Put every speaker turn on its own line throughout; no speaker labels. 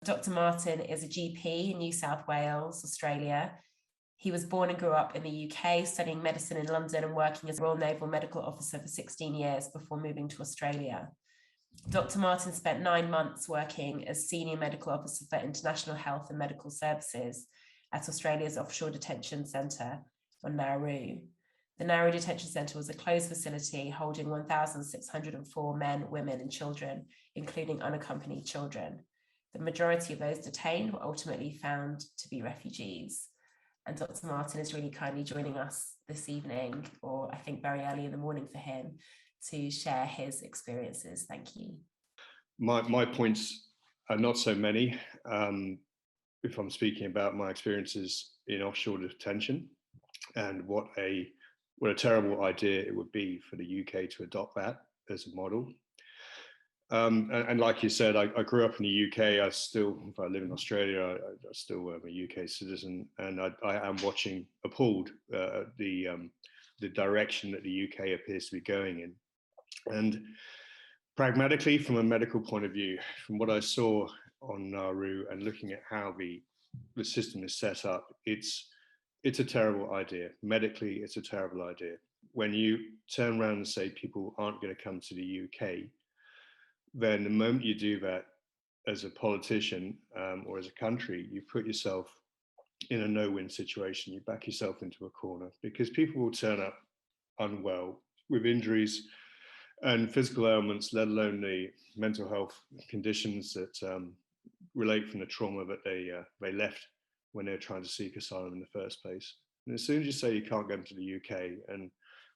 Dr. Martin is a GP in New South Wales, Australia. He was born and grew up in the UK, studying medicine in London and working as a Royal Naval Medical Officer for 16 years before moving to Australia. Dr. Martin spent 9 months working as Senior Medical Officer for International Health and Medical Services at Australia's Offshore Detention Centre on Nauru. The Nauru Detention Centre was a closed facility holding 1,604 men, women, and children, including unaccompanied children. The majority of those detained were ultimately found to be refugees. And Dr. Martin is really kindly joining us this evening, or I think very early in the morning for him, to share his experiences. Thank you.
My points are not so many. If I'm speaking about my experiences in offshore detention and what a terrible idea it would be for the UK to adopt that as a model. And like you said, I grew up in the UK. If I live in Australia, I still am a UK citizen, and I am watching appalled the direction that the UK appears to be going in. And pragmatically, from a medical point of view, from what I saw on Nauru and looking at how the system is set up, it's a terrible idea. Medically, it's a terrible idea. When you turn around and say people aren't going to come to the UK, then the moment you do that as a politician or as a country, you put yourself in a no-win situation. You back yourself into a corner because people will turn up unwell with injuries and physical ailments, let alone the mental health conditions that relate from the trauma that they left when they're trying to seek asylum in the first place. And as soon as you say you can't come to the UK, and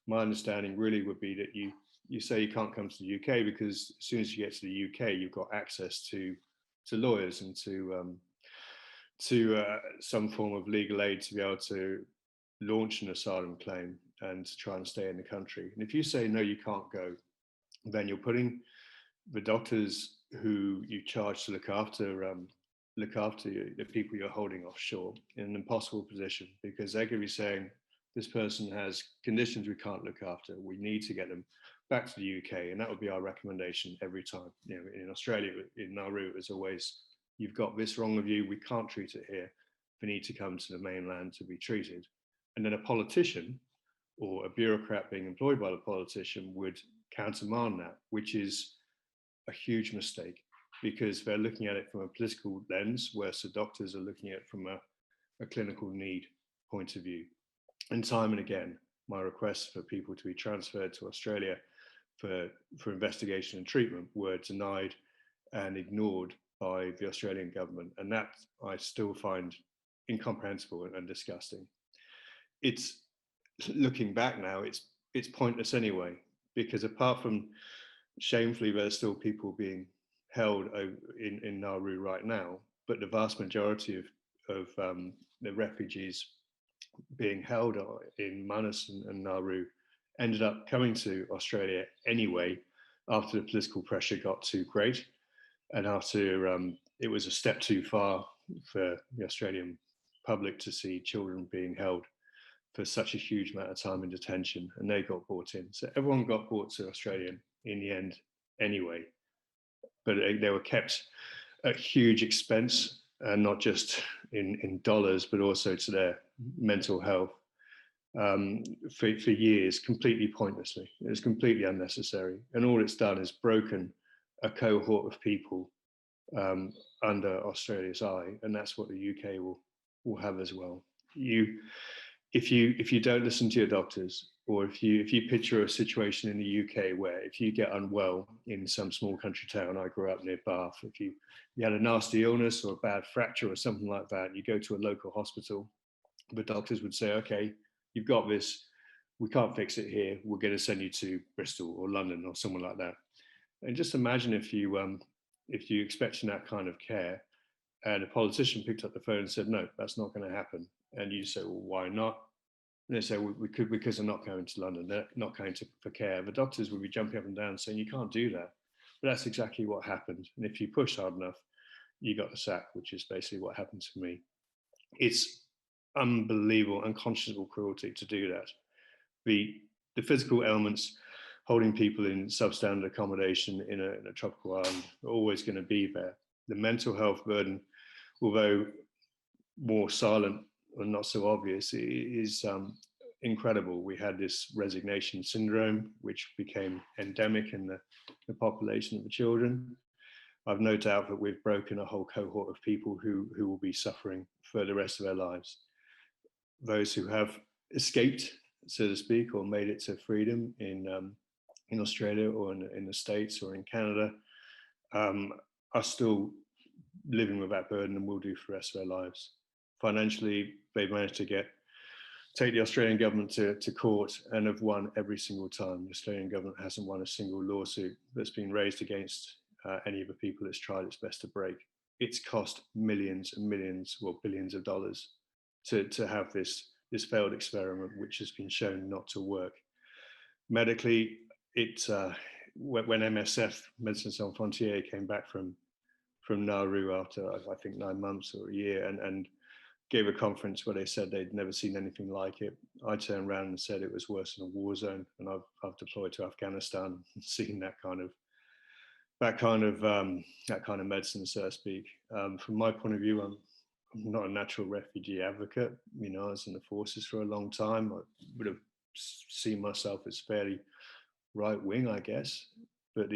my understanding really would be that you say you can't come to the UK because as soon as you get to the UK, you've got access to lawyers and to some form of legal aid to be able to launch an asylum claim and to try and stay in the country. And if you say no, you can't go, then you're putting the doctors who you charge to look after the people you're holding offshore in an impossible position, because they're going to be saying, this person has conditions we can't look after. We need to get them back to the UK. And that would be our recommendation every time. You know, in Australia, in Nauru, it was always, you've got this wrong with you. We can't treat it here. We need to come to the mainland to be treated. And then a politician or a bureaucrat being employed by the politician would countermand that, which is a huge mistake, because they're looking at it from a political lens, whereas the doctors are looking at it from a clinical need point of view. And time and again, my requests for people to be transferred to Australia for investigation and treatment were denied and ignored by the Australian government. And that I still find incomprehensible and disgusting. It's, looking back now, it's pointless anyway, because apart from, shamefully, there's still people being held in Nauru right now, but the vast majority of the refugees being held in Manus and Nauru ended up coming to Australia anyway after the political pressure got too great, and after it was a step too far for the Australian public to see children being held for such a huge amount of time in detention, and they got brought in. So everyone got brought to Australia in the end anyway, but they were kept at huge expense, and not just in dollars, but also to their mental health for years, completely pointlessly. It was completely unnecessary. And all it's done is broken a cohort of people under Australia's eye, and that's what the UK will have as well. If you don't listen to your doctors, or if you picture a situation in the UK where if you get unwell in some small country town, I grew up near Bath, if you had a nasty illness or a bad fracture or something like that, and you go to a local hospital, the doctors would say, okay, you've got this, we can't fix it here, we're going to send you to Bristol or London or somewhere like that. And just imagine if you expecting that kind of care, and a politician picked up the phone and said, no, that's not going to happen. And you say, well, why not? And they say, well, we could, because they're not going to London, they're not going to for care. The doctors would be jumping up and down saying, you can't do that. But that's exactly what happened. And if you push hard enough, you got the sack, which is basically what happened to me. It's unbelievable, unconscionable cruelty to do that. The physical elements holding people in substandard accommodation in a tropical island are always going to be there. The mental health burden, although more silent or not so obvious, is incredible. We had this resignation syndrome, which became endemic in the population of the children. I've no doubt that we've broken a whole cohort of people who will be suffering for the rest of their lives. Those who have escaped, so to speak, or made it to freedom in Australia or in the States or in Canada, are still living with that burden and will do for the rest of their lives. Financially, they've managed to take the Australian government to court and have won every single time. The Australian government hasn't won a single lawsuit that's been raised against any of the people it's tried its best to break. It's cost millions and millions, well, billions of dollars to have this failed experiment, which has been shown not to work. Medically, when MSF, Medicines Sans Frontières, came back from Nauru after, I think, 9 months or a year, and gave a conference where they said they'd never seen anything like it, I turned around and said it was worse than a war zone. And I've deployed to Afghanistan and seen that kind of medicine, so to speak. From my point of view, I'm not a natural refugee advocate. You know, I was in the forces for a long time. I would have seen myself as fairly right wing, I guess. But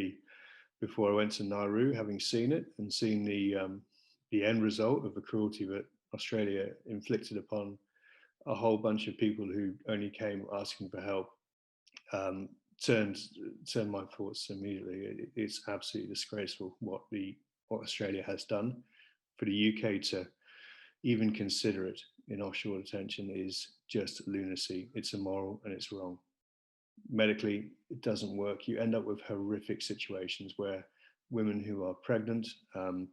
before I went to Nauru, having seen it and seen the end result of the cruelty that Australia inflicted upon a whole bunch of people who only came asking for help, turned my thoughts immediately. It's absolutely disgraceful what Australia has done. For the UK to even consider it in offshore detention is just lunacy. It's immoral and it's wrong. Medically, it doesn't work. You end up with horrific situations where women who are pregnant and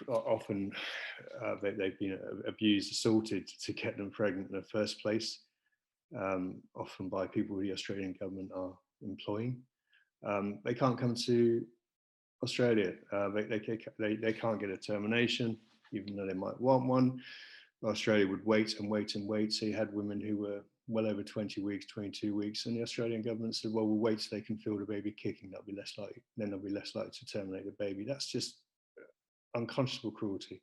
often they've been abused, assaulted to get them pregnant in the first place, often by people the Australian government are employing. They can't come to Australia. They can't get a termination, even though they might want one. Australia would wait and wait and wait. So you had women who were well over 20 weeks, 22 weeks, and the Australian government said, well, we'll wait till they can feel the baby kicking. Then they'll be less likely to terminate the baby. That's just unconscionable cruelty.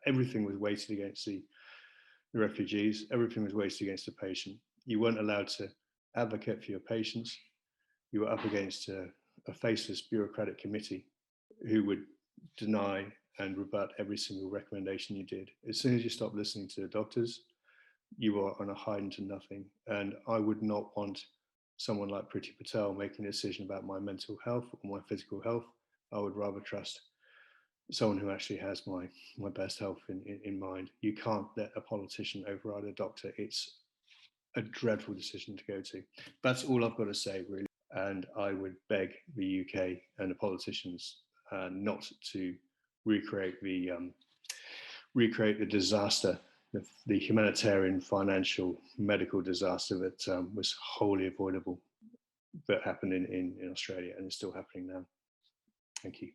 Everything was weighted against the refugees. Everything was weighted against the patient. You weren't allowed to advocate for your patients. You were up against a faceless bureaucratic committee who would deny and rebut every single recommendation you did. As soon as you stopped listening to the doctors, you are on a hide into nothing. And I would not want someone like Priti Patel making a decision about my mental health or my physical health. I would rather trust someone who actually has my best health in mind. You can't let a politician override a doctor. It's a dreadful decision to go to. That's all I've got to say, really. And I would beg the UK and the politicians not to recreate the disaster, the humanitarian, financial, medical disaster that was wholly avoidable, that happened in Australia and is still happening now. Thank you.